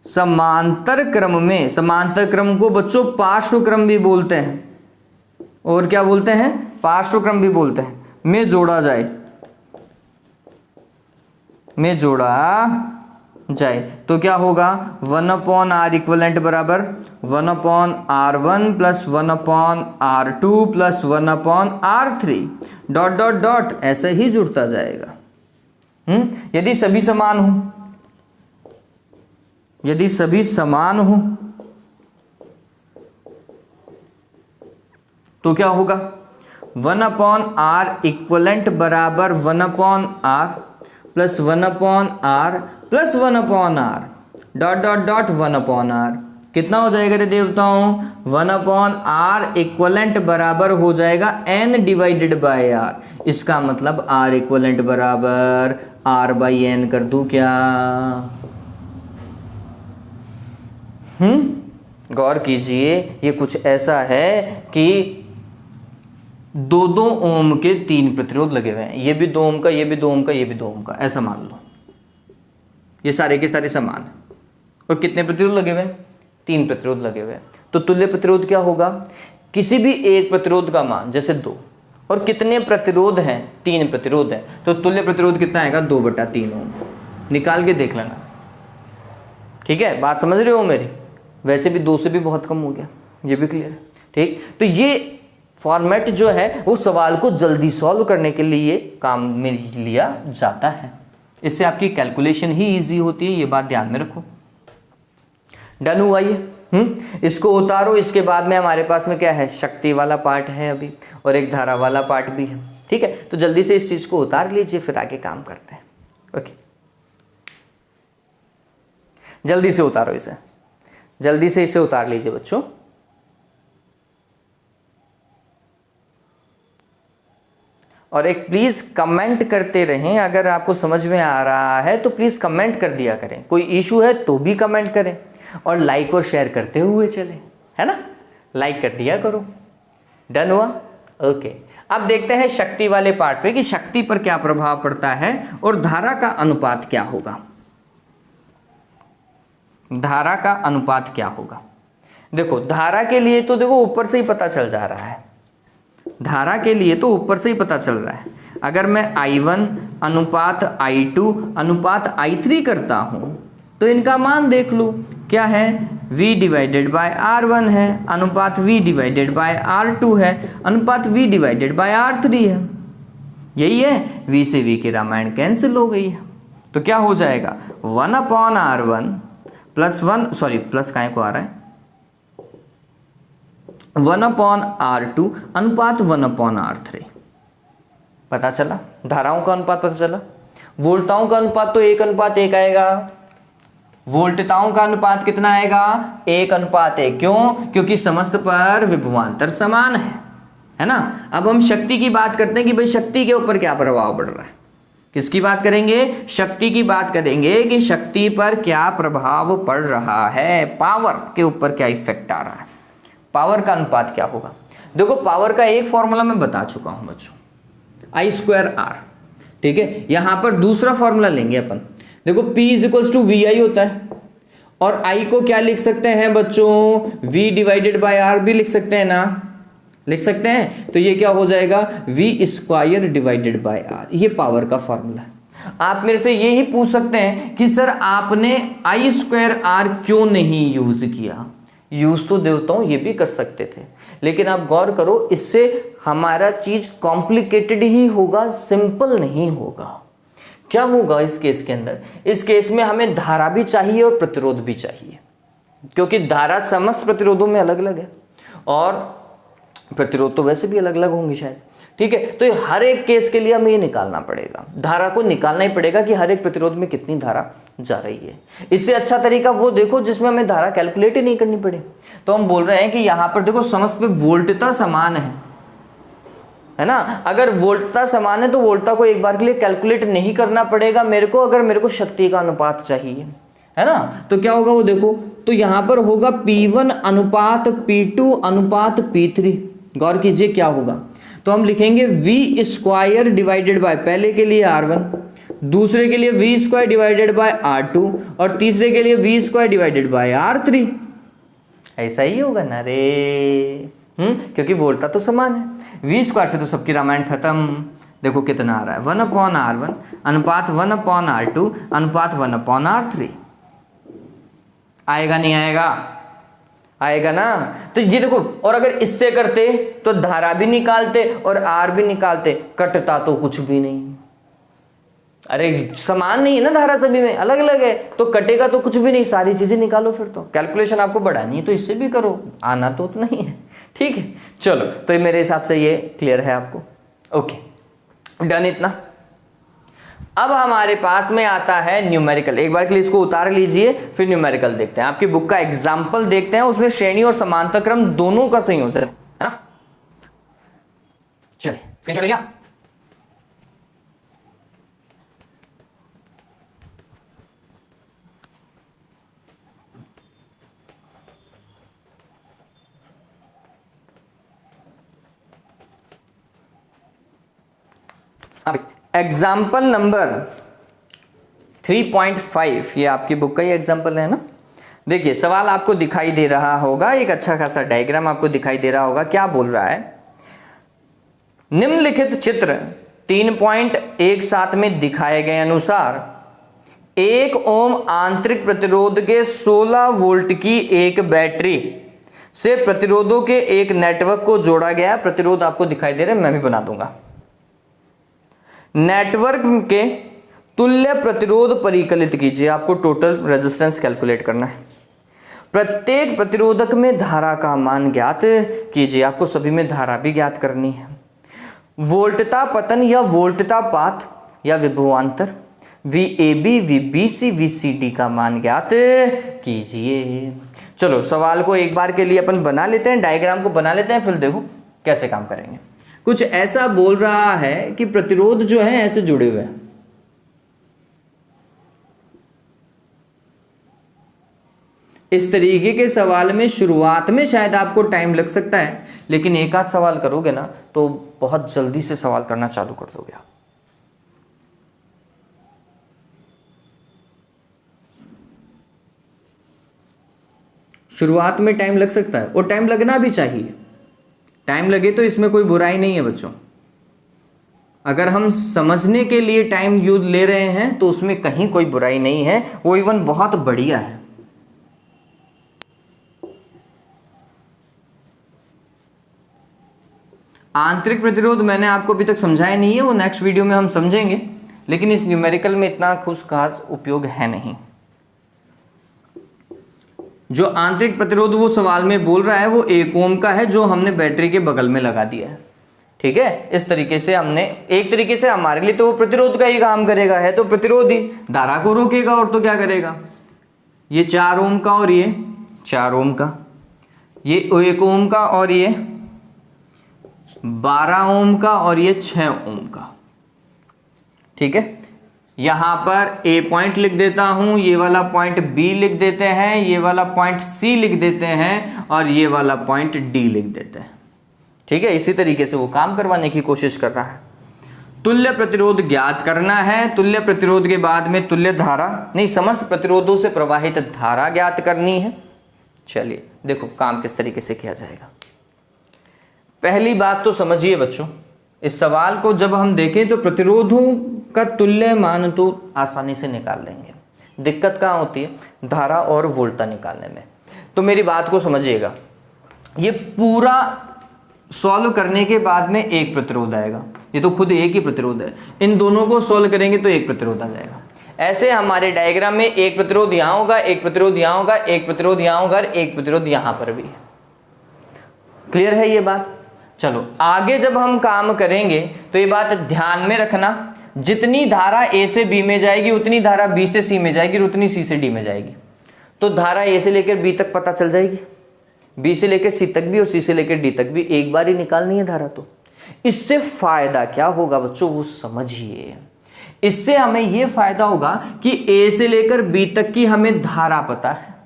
[SPEAKER 1] समांतर क्रम में। समांतर क्रम को बच्चों पार्श्व क्रम भी बोलते हैं, और क्या बोलते हैं? पार्श्व क्रम भी बोलते हैं। में जोड़ा जाए तो क्या होगा? 1/r इक्वलेंट बराबर 1/r1 plus 1/r2 plus 1/r3 dot dot dot ऐसे ही जुड़ता जाएगा। यदि सभी समान हो तो क्या होगा? 1/r इक्वलेंट बराबर 1/r plus 1/r plus 1/r dot dot dot 1/r। कितना हो जाएगा रे देवताओं? 1/r इक्वलेंट बराबर हो जाएगा n डिवाइडेड बाय r। इसका मतलब r इक्वलेंट बराबर r बाई n कर दूं क्या? गौर कीजिए, ये कुछ ऐसा है कि 2 ओम के 3 प्रतिरोध लगे हुए हैं, ये भी 2 ओम का, ये भी 2 ओम का, ये भी 2 ओम का, ऐसा मान लो। ये सारे के सारे समान हैं। और कितने प्रतिरोध लगे हुए हैं? 3 प्रतिरोध लगे हुए हैं। तो तुल्य प्रतिरोध क्या होगा? किसी भी एक प्रतिरोध का मान, जैसे 2, और कितने प्रतिरोध हैं? 3 प्रतिरोध हैं, तो तुल्य प्रतिरोध कितना आएगा? 2/3 ओम। निकाल के देख लेना। ठीक है, बात समझ रहे हो मेरी? वैसे भी 2 से भी बहुत कम हो गया, ये भी क्लियर है। ठीक, तो ये फॉर्मेट जो है वो सवाल को जल्दी सॉल्व करने के लिए काम में लिया जाता है। इससे आपकी कैलकुलेशन ही इजी होती है, ये बात ध्यान में रखो। डन हुआ ये? इसको उतारो। इसके बाद में हमारे पास में क्या है? शक्ति वाला पार्ट है अभी, और एक धारा वाला पार्ट भी है। ठीक है, तो जल्दी से इस चीज को उतार लीजिए, फिर आगे काम करते हैं। ओके, जल्दी से उतारो इसे, जल्दी से इसे उतार लीजिए बच्चों। और एक प्लीज कमेंट करते रहें, अगर आपको समझ में आ रहा है तो प्लीज कमेंट कर दिया करें, कोई इशू है तो भी कमेंट करें, और लाइक और शेयर करते हुए चले, है ना? लाइक कर दिया करो। डन हुआ? ओके, अब देखते हैं शक्ति वाले पार्ट पे कि शक्ति पर क्या प्रभाव पड़ता है और धारा का अनुपात क्या होगा। धारा का अनुपात क्या होगा? देखो, धारा के लिए तो देखो ऊपर से ही पता चल जा रहा है, धारा के लिए तो ऊपर से ही पता चल रहा है। अगर मैं I1 अनुपात I2 अनुपात I3 करता हूं तो इनका मान देख लो, क्या है? V डिवाइडेड बाय R1 है, अनुपात V डिवाइडेड बाय R2 है, अनुपात V डिवाइडेड बाय R3 है। यही है, V से V की रामायण कैंसिल हो गई है। तो क्या हो जाएगा 1/R1 प्लस 1, सॉरी प्लस काय को आ रहा है, 1/R2 अनुपात 1/R3। पता चला धाराओं का अनुपात पता चला। वोल्टताओं का अनुपात तो 1:1 आएगा। वोल्टताओं का अनुपात कितना आएगा 1:1। क्यों? क्योंकि समस्त पर विभवांतर समान है ना। अब हम शक्ति की बात करते हैं कि भाई शक्ति के ऊपर क्या प्रभाव पड़ रहा है। किसकी बात करेंगे? शक्ति की बात करेंगे कि शक्ति पर क्या प्रभाव पड़ रहा है, पावर के ऊपर क्या इफेक्ट आ रहा है। पावर का अनुपात क्या होगा? देखो पावर का एक फॉर्मूला मैं बता चुका हूं बच्चों, I²R। ठीक है, यहां पर दूसरा फॉर्मूला लेंगे अपन। देखो P = VI होता है, और I को क्या लिख सकते हैं बच्चों? V डिवाइडेड बाय R भी लिख सकते हैं ना, लिख सकते हैं। तो ये क्या हो जाएगा V² डिवाइडेड बाय R। ये पावर का फॉर्मूला है। आप मेरे से ये ही पूछ सकते हैं कि सर आपने I²R क्यों नहीं यूज किया? यूज तो देवताओं ये भी कर सकते थे, लेकिन आप गौर करो इससे हमारा चीज कॉम्प्लिकेटेड ही होगा, सिंपल नहीं होगा। क्या होगा इस केस के अंदर? इस केस में हमें धारा भी चाहिए और प्रतिरोध भी चाहिए, क्योंकि धारा समस्त प्रतिरोधों में अलग अलग है और प्रतिरोध तो वैसे भी अलग अलग होंगे शायद। ठीक है, तो हर एक केस के लिए हमें ये निकालना पड़ेगा, धारा को निकालना ही पड़ेगा कि हर एक प्रतिरोध में कितनी धारा जा रही है। इससे अच्छा तरीका वो देखो जिसमें हमें धारा कैलकुलेट ही नहीं करनी पड़े। तो हम बोल रहे हैं कि यहाँ पर देखो समस्त पे वोल्टता समान है ना। अगर वोल्टता समान है तो वोल्टता को एक बार के लिए कैलकुलेट नहीं करना पड़ेगा मेरे को, अगर मेरे को शक्ति का अनुपात चाहिए, है ना। तो क्या होगा वो देखो, तो यहां पर होगा P1 अनुपात P2 अनुपात P3। गौर कीजिए क्या होगा, तो हम लिखेंगे V² डिवाइडेड बाय, पहले के लिए R1, दूसरे के लिए V² डिवाइडेड बाय R2 और तीसरे के लिए V² डिवाइडेड बाय R3। ऐसा ही होगा ना रे, क्योंकि वोल्टता तो समान है। V² से तो सबकी रामायण खत्म। देखो कितना आ रहा है 1/R1 अनुपात 1/R2 अनुपात 1/R3। आएगा नहीं आएगा? आएगा ना। तो ये देखो, और अगर इससे करते तो धारा भी निकालते और R भी निकालते, कटता तो कुछ भी नहीं। अरे समान नहीं है ना, धारा सभी में अलग अलग है, तो कटेगा तो कुछ भी नहीं। सारी चीजें निकालो, फिर तो कैलकुलेशन आपको बढ़ानी है तो इससे भी करो, आना तो नहीं है। ठीक है, चलो, तो ये मेरे हिसाब से ये क्लियर है आपको। ओके, डन इतना। अब हमारे पास में आता है न्यूमेरिकल। एक बार के लिए इसको उतार लीजिए, फिर न्यूमेरिकल देखते हैं। आपकी बुक का एग्जाम्पल देखते हैं, उसमें श्रेणी और समांतर क्रम दोनों का संयोजन है ना। चलिए स्क्रीन गया। एग्जाम्पल नंबर 3.5, ये आपकी बुक का ही एग्जाम्पल है ना। देखिए सवाल आपको दिखाई दे रहा होगा, एक अच्छा खासा डायग्राम आपको दिखाई दे रहा होगा। क्या बोल रहा है? निम्नलिखित चित्र 3.17 में दिखाए गए अनुसार 1 ओम आंतरिक प्रतिरोध के 16 वोल्ट की एक बैटरी से प्रतिरोधों के एक नेटवर्क को जोड़ा गया। प्रतिरोध आपको दिखाई दे रहे हैं, मैं भी बना दूंगा। नेटवर्क के तुल्य प्रतिरोध परिकलित कीजिए। आपको टोटल रेजिस्टेंस कैलकुलेट करना है। प्रत्येक प्रतिरोधक में धारा का मान ज्ञात कीजिए। आपको सभी में धारा भी ज्ञात करनी है। वोल्टता पतन या वोल्टता पात या विभवांतर VAB, VBC, VCD का मान ज्ञात कीजिए। चलो सवाल को एक बार के लिए अपन बना लेते हैं, डायग्राम को बना लेते हैं, फिर देखो कैसे काम करेंगे। कुछ ऐसा बोल रहा है कि प्रतिरोध जो है ऐसे जुड़े हुए हैं। इस तरीके के सवाल में शुरुआत में शायद आपको टाइम लग सकता है, लेकिन एक आध सवाल करोगे ना तो बहुत जल्दी से सवाल करना चालू कर दोगे आप। शुरुआत में टाइम लग सकता है और टाइम लगना भी चाहिए। टाइम लगे तो इसमें कोई बुराई नहीं है बच्चों। अगर हम समझने के लिए टाइम यूज ले रहे हैं तो उसमें कहीं कोई बुराई नहीं है, वो इवन बहुत बढ़िया है। आंतरिक प्रतिरोध मैंने आपको अभी तक समझाया नहीं है, वो नेक्स्ट वीडियो में हम समझेंगे, लेकिन इस न्यूमेरिकल में इतना कुछ खास उपयोग है नहीं। जो आंतरिक प्रतिरोध वो सवाल में बोल रहा है वो 1 ओम का है, जो हमने बैटरी के बगल में लगा दिया है। ठीक है, इस तरीके से हमने, एक तरीके से हमारे लिए तो वो प्रतिरोध का ही काम करेगा, है तो प्रतिरोध ही, धारा को रोकेगा और तो क्या करेगा। ये 4 ओम का और ये 4 ओम का, ये 1 ओम का और ये 12 ओम का और ये 6 ओम का। ठीक है, यहां पर ए पॉइंट लिख देता हूं, ये वाला पॉइंट बी लिख देते हैं, ये वाला पॉइंट सी लिख देते हैं और ये वाला पॉइंट डी लिख देते हैं। ठीक है, इसी तरीके से वो काम करवाने की कोशिश कर रहा है। तुल्य प्रतिरोध ज्ञात करना है। तुल्य प्रतिरोध के बाद में तुल्य धारा नहीं, समस्त प्रतिरोधों से प्रवाहित धारा ज्ञात करनी है। चलिए देखो काम किस तरीके से किया जाएगा। पहली बात तो समझिए बच्चों, इस सवाल को जब हम देखें तो प्रतिरोधों का तुल्य मान तो आसानी से निकाल लेंगे, दिक्कत कहाँ होती है, धारा और वोल्टा निकालने में। तो मेरी बात को समझिएगा, ये पूरा सॉल्व करने के बाद में एक प्रतिरोध आएगा, ये तो खुद एक ही प्रतिरोध है, इन दोनों को सॉल्व करेंगे तो एक प्रतिरोध आ जाएगा। ऐसे हमारे डायग्राम में एक प्रतिरोध यहाँ होगा, एक प्रतिरोध यहाँ होगा, एक प्रतिरोध यहाँ होगा, एक प्रतिरोध यहाँ पर भी है। क्लियर है ये बात। चलो आगे जब हम काम करेंगे तो ये बात ध्यान में रखना, जितनी धारा ए से बी में जाएगी उतनी धारा बी से सी में जाएगी और उतनी सी से डी में जाएगी। तो धारा ए से लेकर बी तक पता चल जाएगी, बी से लेकर सी तक भी और सी से लेकर डी तक भी, एक बार ही निकालनी है धारा। तो इससे फायदा क्या होगा बच्चों, वो समझिए। इससे हमें यह फायदा होगा कि ए से लेकर बी तक की हमें धारा पता है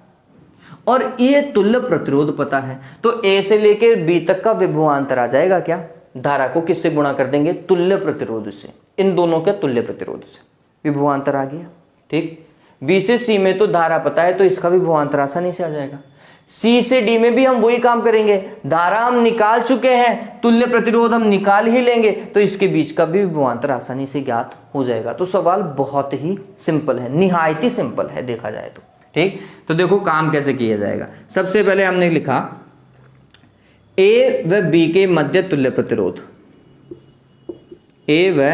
[SPEAKER 1] और ये तुल्य प्रतिरोध पता है, तो ए से लेकर बी तक का विभवांतर आ जाएगा। क्या, धारा को किससे गुणा कर देंगे, तुल्य प्रतिरोध से, इन दोनों के तुल्य प्रतिरोध से विभवांतर आ गया। ठीक, बी से सी में तो धारा पता है तो इसका विभवांतर आसानी से आ जाएगा। सी से डी में भी हम वही काम करेंगे, धारा हम निकाल चुके हैं, तुल्य प्रतिरोध हम निकाल ही लेंगे, तो इसके बीच का भी विभवांतर आसानी से ज्ञात हो जाएगा। तो सवाल बहुत ही सिंपल है, निहायत ही सिंपल है देखा जाए तो। ठीक, तो देखो काम कैसे किया जाएगा। सबसे पहले हमने लिखा ए व बी के मध्य तुल्य प्रतिरोध, ए व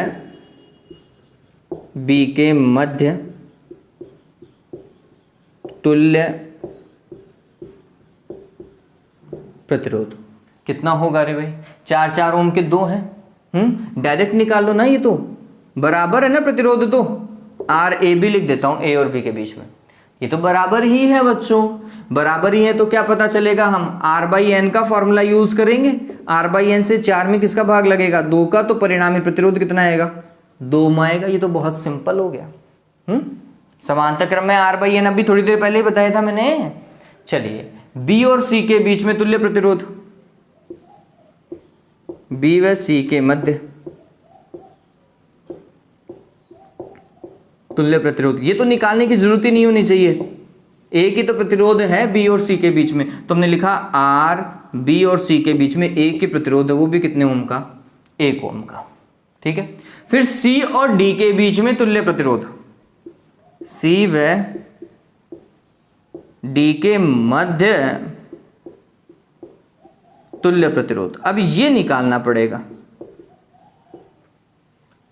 [SPEAKER 1] बी के मध्य तुल्य प्रतिरोध कितना होगा रे भाई, 4 ओम के 2 हैं। डायरेक्ट निकाल लो ना, ये तो बराबर है ना प्रतिरोध, तो आर ए बी लिख देता हूं, ए और बी के बीच में, ये तो बराबर ही है बच्चों, बराबर ही है। तो क्या पता चलेगा, हम आर बाई एन का फॉर्मूला यूज करेंगे। आर बाई एन से 4 में किसका भाग लगेगा, 2 का, तो परिणामी प्रतिरोध कितना आएगा, 2 में आएगा। ये तो बहुत सिंपल हो गया। समांतर क्रम में आर बाई एन अभी थोड़ी देर पहले ही बताया था मैंने। चलिए बी और सी के बीच में तुल्य प्रतिरोध, बी व सी के मध्य तुल्य प्रतिरोध, ये तो निकालने की जरूरत ही नहीं होनी चाहिए, एक ही तो प्रतिरोध है बी और सी के बीच में। तो हमने लिखा आर बी और सी के बीच में एक ही प्रतिरोध है, वो भी कितने ओम का, 1 ओम का। ठीक है, फिर सी और डी के बीच में तुल्य प्रतिरोध, सी व डी के मध्य तुल्य प्रतिरोध। अब ये निकालना पड़ेगा,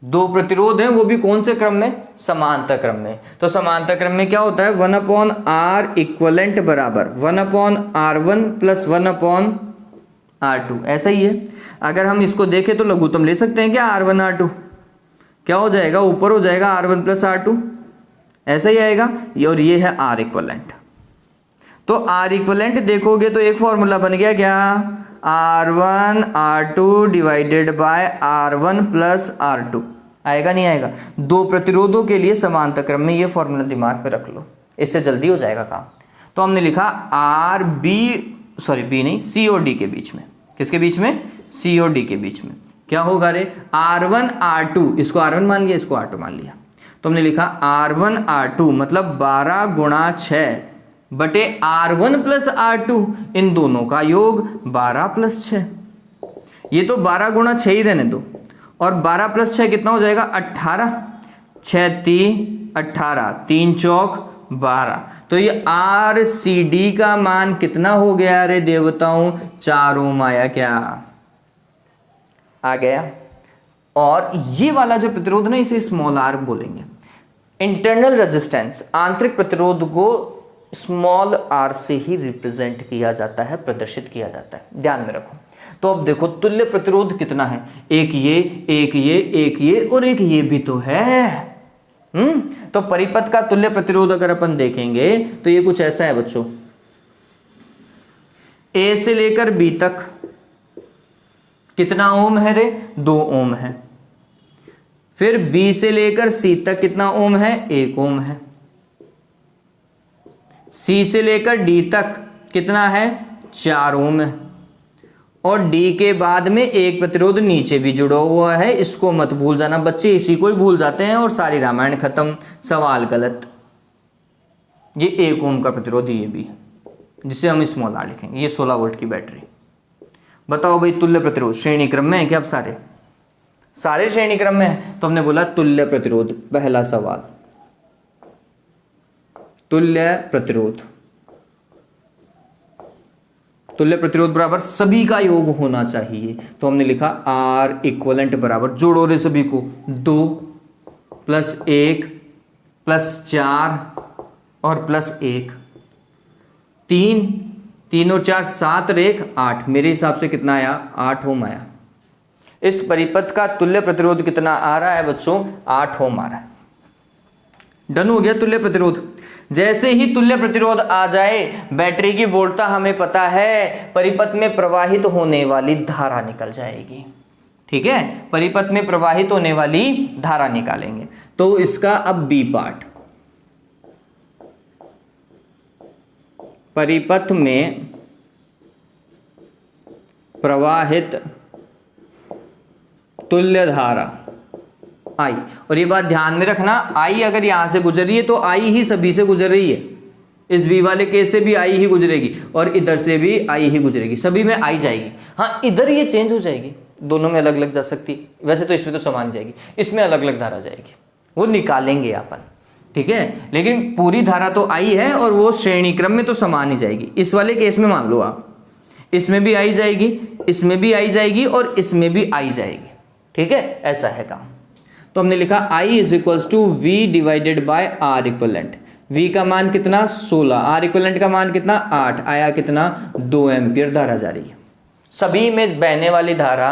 [SPEAKER 1] 2 प्रतिरोध हैं, वो भी कौन से क्रम में, समांतर क्रम में। तो समांतर क्रम में क्या होता है, 1/r इक्वलेंट बराबर 1/r1 प्लस 1/r2, ऐसा ही है। अगर हम इसको देखें तो लघुत्तम ले सकते हैं क्या, r1 r2 क्या हो जाएगा, ऊपर हो जाएगा r1 प्लस r2, ऐसा ही आएगा। और ये है r इक्वलेंट। तो R इक्वलेंट देखोगे तो एक फॉर्मूला बन गया क्या, R1 R2 divided by R1 plus R2, आएगा नहीं आएगा। 2 प्रतिरोधों के लिए समांतर क्रम में ये फॉर्मूला दिमाग में रख लो, इससे जल्दी हो जाएगा काम। तो हमने लिखा बी नहीं, C और D के बीच में, किसके बीच में, C और D के बीच में क्या होगा रे, R1 R2, इसको R1 मान लिया, इसको R2 मान लिया। तो हमने लिखा R1 R2 मतलब 12 गुणा 6 बटे R1 प्लस R2, इन दोनों का योग 12 प्लस 6। ये तो 12 गुणा 6 ही रहने दो, और 12 प्लस 6 कितना हो जाएगा, 18, 6 3 18, 3 चौक 12। तो ये RCD का मान कितना हो गया रे देवताओं, 4 ओम आया क्या, आ गया। और ये वाला जो प्रतिरोध ना, इसे स्मॉल आर बोलेंगे। इंटरनल रेजिस्टेंस, आंतरिक प्रतिरोध को स्मॉल आर से ही रिप्रेजेंट किया जाता है, प्रदर्शित किया जाता है, ध्यान में रखो। तो अब देखो तुल्य प्रतिरोध कितना है, एक ये, एक ये, एक ये और एक ये भी तो है। तो परिपथ का तुल्य प्रतिरोध अगर अपन देखेंगे तो ये कुछ ऐसा है बच्चों, ए से लेकर बी तक कितना ओम है रे, 2 ओम है। फिर बी से लेकर सी तक कितना ओम है, 1 ओम है। सी से लेकर डी तक कितना है, 4 ओम है। और डी के बाद में एक प्रतिरोध नीचे भी जुड़ा हुआ है, इसको मत भूल जाना बच्चे, इसी को ही भूल जाते हैं और सारी रामायण खत्म, सवाल गलत। ये 1 ओम का प्रतिरोध ये भी है, जिसे हम स्मॉल आर लिखेंगे। ये 16 वोल्ट की बैटरी। बताओ भाई तुल्य प्रतिरोध श्रेणी क्रम में है क्या? अब सारे श्रेणी क्रम में है। तो हमने बोला तुल्य प्रतिरोध, पहला सवाल तुल्य प्रतिरोध, तुल्य प्रतिरोध बराबर सभी का योग होना चाहिए। तो हमने लिखा आर इक्वलेंट बराबर, जोड़ो रे सभी को, 2 + 1 + 4 और +1, 3 और 4 7 और 1 8। मेरे हिसाब से कितना आया, 8 ओम आया। इस परिपथ का तुल्य प्रतिरोध कितना आ रहा है बच्चों, 8 ओम आ रहा है। डन हो गया तुल्य प्रतिरोध। जैसे ही तुल्य प्रतिरोध आ जाए, बैटरी की वोल्टता हमें पता है, परिपथ में प्रवाहित होने वाली धारा निकल जाएगी। ठीक है, परिपथ में प्रवाहित होने वाली धारा निकालेंगे। तो इसका अब बी पार्ट, परिपथ में प्रवाहित तुल्य धारा आई। और ये बात ध्यान में रखना, आई अगर यहां से गुजर रही है तो आई ही सभी से गुजर रही है। इस बी वाले केस से भी आई ही गुजरेगी और इधर से भी आई ही गुजरेगी, सभी में आई जाएगी। हाँ, इधर ये चेंज हो जाएगी, दोनों में अलग अलग जा सकती है। वैसे तो इसमें तो समान जाएगी, इसमें अलग अलग धारा जाएगी, वो निकालेंगे अपन। ठीक है, लेकिन पूरी धारा तो आई है और वो श्रेणी क्रम में तो समान ही जाएगी। इस वाले केस में मान लो आप, इसमें भी आई जाएगी, इसमें भी आई जाएगी और इसमें भी आई जाएगी। ठीक है, ऐसा है काम। तो हमने लिखा I = V / R equivalent. V का मान कितना, 16, R इक्वलेंट का मान कितना, 8 आया। कितना, 2 एम्पियर धारा जा रही है, सभी में बहने वाली धारा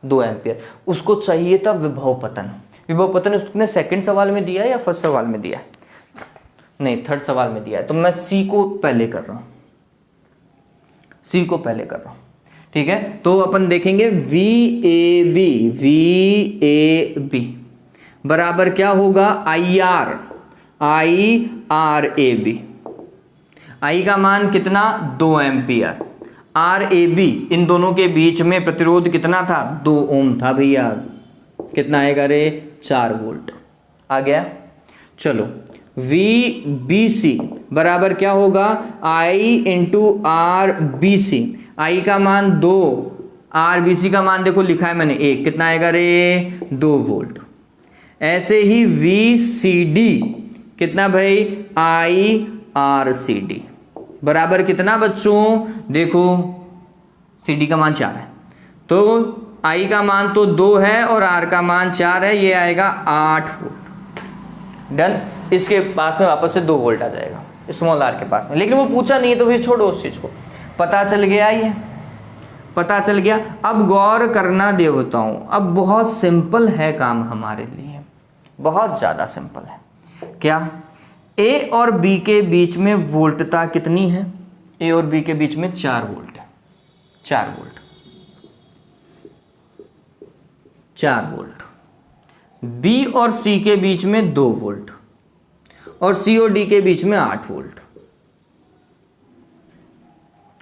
[SPEAKER 1] 2 एम्पियर। उसको चाहिए था विभव पतन। विभव पतन उसने सेकंड सवाल में दिया है या फर्स्ट सवाल में दिया है? नहीं, थर्ड सवाल में दिया है। तो मैं सी को पहले कर रहा हूं, सी को पहले कर रहा हूं। ठीक है, तो अपन देखेंगे VAB बराबर क्या होगा, IR AB। I का मान कितना, 2 एम्पियर। RAB, इन दोनों के बीच में प्रतिरोध कितना था, 2 ओम था भैया। कितना आएगा रे, 4 वोल्ट आ गया। चलो, VBC बराबर क्या होगा, I × RBC। I का मान 2, RBC का मान देखो लिखा है मैंने 1, कितना आएगा रे, 2 वोल्ट। ऐसे ही VCD कितना भाई, IRCD बराबर कितना बच्चों, देखो CD का मान 4 है, तो I का मान तो 2 है और R का मान 4 है, ये आएगा 8 वोल्ट। डन। इसके पास में वापस से 2 वोल्ट आ जाएगा, स्मॉल r के पास में, लेकिन वो पूछा नहीं है तो फिर छोड़ो उस चीज को। पता चल गया, ये पता चल गया। अब गौर करना देवताओं, अब बहुत सिंपल है काम हमारे लिए, बहुत ज़्यादा सिंपल है। क्या, A और B के बीच में वोल्टता कितनी है? A और B के बीच में 4 वोल्ट है, 4 वोल्ट, 4 वोल्ट। B और C के बीच में 2 वोल्ट और C और D के बीच में 8 वोल्ट।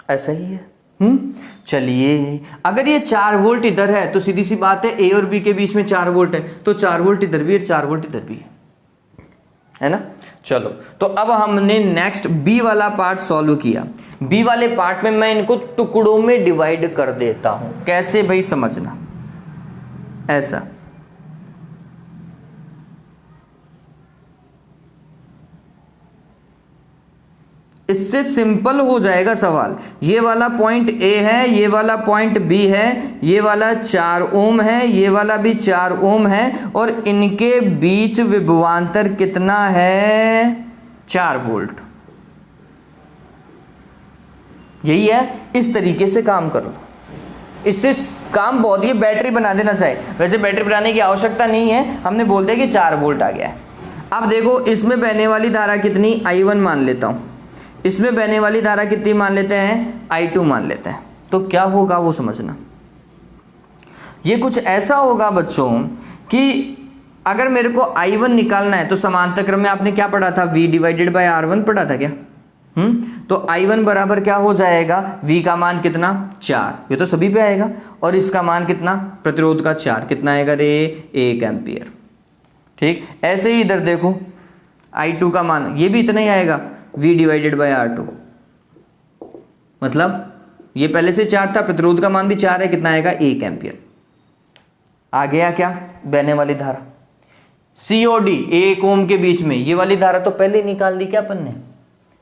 [SPEAKER 1] ऐसा ही है। चलिए, अगर ये 4 वोल्ट इधर है तो सीधी सी बात है A और B के बीच में 4 वोल्ट है, तो 4 वोल्ट इधर भी है, 4 वोल्ट इधर भी है ना। चलो, तो अब हमने नेक्स्ट B वाला पार्ट सॉल्व किया। B वाले पार्ट में मैं इनको टुकड़ों में डिवाइड कर देता हूं। कैसे भाई, समझना, ऐसा। इससे सिंपल हो जाएगा सवाल। ये वाला पॉइंट ए है, ये वाला पॉइंट बी है, ये वाला 4 ओम है, ये वाला भी 4 ओम है, और इनके बीच विभवांतर कितना है? 4 वोल्ट। यही है, इस तरीके से काम करो। इससे काम बहुत, ये बैटरी बना देना चाहिए। वैसे बैटरी बनाने की आवश्यकता नहीं है, हमने बोल दिया कि 4 वोल्ट आ गया है। अब देखो इसमें बहने वाली धारा कितनी? I1 मान लेता हूँ। इसमें बहने वाली धारा कितनी मान लेते हैं? I2 मान लेते हैं। तो क्या होगा वो समझना। ये कुछ ऐसा होगा बच्चों कि अगर मेरे को I1 निकालना है तो समांतर क्रम में आपने क्या पढ़ा था? V डिवाइडेड बाय R1 पढ़ा था क्या? तो I1 बराबर क्या हो जाएगा? V का मान कितना? 4। ये तो सभी पे आएगा। और इसका मान कितना? प्रतिरोध का 4 कितना आएगा रे? 1 एम्पियर। ठीक, ऐसे ही इधर देखो I2 का मान ये भी इतना ही आएगा, V डिवाइडेड बाय R2। मतलब ये पहले से 4 था, प्रतिरोध का मान भी 4 है, कितना आएगा? 1 एम्पियर। आ गया क्या? बहने वाली धारा COD 1 ओम के बीच में, ये वाली धारा तो पहले ही निकाल दी क्या अपन ने?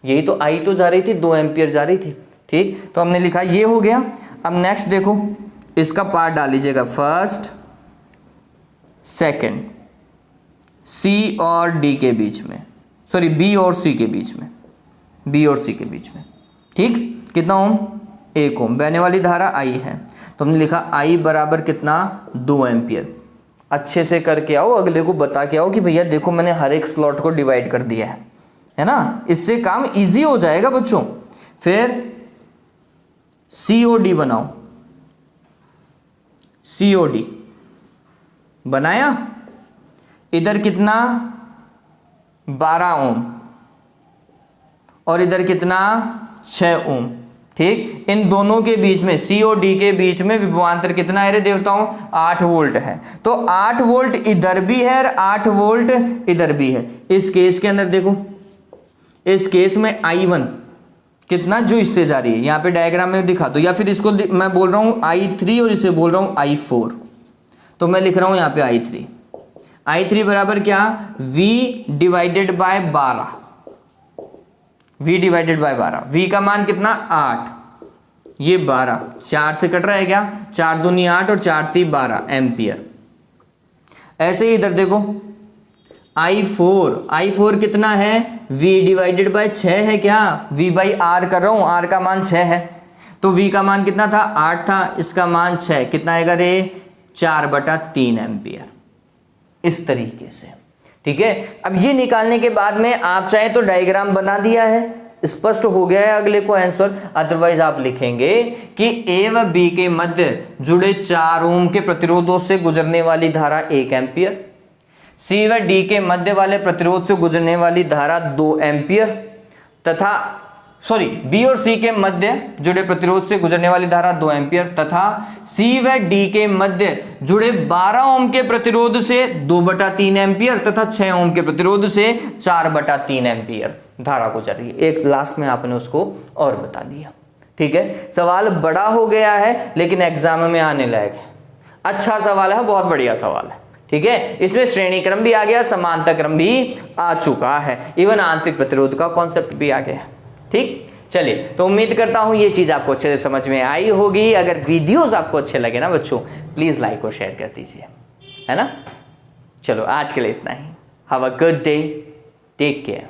[SPEAKER 1] यही तो आई तो जा रही थी, 2 एम्पियर जा रही थी। ठीक, तो हमने लिखा ये हो गया। अब नेक्स्ट देखो, इसका पार्ट डाल लीजिएगा, फर्स्ट सेकंड, C और D के बीच में, सॉरी B और C के बीच में, B और C के बीच में। ठीक, कितना ओम? 1 ओम। बहने वाली धारा I है, तो हमने लिखा I बराबर कितना? 2 एम्पियर। अच्छे से करके आओ, अगले को बता के आओ कि भैया देखो मैंने हर एक स्लॉट को डिवाइड कर दिया है ना। इससे काम इजी हो जाएगा बच्चों। फिर COD बनाओ, COD बनाया, इधर कितना? 12 ओम और इधर कितना? 6 ओम। ठीक, इन दोनों के बीच में COD के बीच में विभवांतर कितना है रे देवताओं? 8 वोल्ट है। तो 8 वोल्ट इधर भी है और 8 वोल्ट इधर भी है। इस केस के अंदर देखो, इस केस में I1 कितना जो इससे जा रही है, यहाँ पे डायग्राम में दिखा दो, या फिर इसको मैं बोल रहा हूँ I3 और इसे बोल रहा हूँ I4। तो मैं लिख रहा हूँ यहाँ पे I3 बराबर क्या? V divided bye 12। V divided bye 12। V का मान कितना? 8, ये 12, 4 से कट रहा है क्या? 4 दूनी 8 और 4 ती 12 एम्पियर। ऐसे ही इधर देखो I4 कितना है? V डिवाइडेड बाय 6 है क्या? V बाई R कर रहा हूँ, R का मान 6 है, तो V का मान कितना था? 8 था, इसका मान 6, कितना आएगा रे? 4/3 एम्पियर। इस तरीके से। ठीक है, अब ये निकालने के बाद में आप चाहे तो डायग्राम बना दिया है, स्पष्ट हो गया है अगले को आंसर। अदरवाइज आप लिखेंगे कि A व B के मध्य जुड़े 4 ओम के प्रतिरोधों से गुजरने वाली धारा 1 एम्पियर, C व D के मध्य वाले प्रतिरोध से गुजरने वाली धारा 2 एम्पियर, तथा B और C के मध्य जुड़े प्रतिरोध से गुजरने वाली धारा 2 एम्पियर, तथा C व D के मध्य जुड़े 12 ओम के प्रतिरोध से 2/3 एम्पियर तथा 6 ओम के प्रतिरोध से 4/3 एम्पियर धारा गुजर रही है। एक लास्ट में आपने उसको और बता दिया। ठीक है, सवाल बड़ा हो गया है लेकिन एग्जाम में आने लायक है। अच्छा सवाल है, बहुत बढ़िया सवाल है। ठीक है, इसमें श्रेणी क्रम भी आ गया, समांतर क्रम भी आ चुका है, इवन आंतरिक प्रतिरोध का कॉन्सेप्ट भी आ गया। ठीक, चलिए, तो उम्मीद करता हूं ये चीज आपको अच्छे से समझ में आई होगी। अगर वीडियोस आपको अच्छे लगे ना बच्चों, प्लीज लाइक और शेयर कर दीजिए, है ना। चलो आज के लिए इतना ही। Have a good day, take care.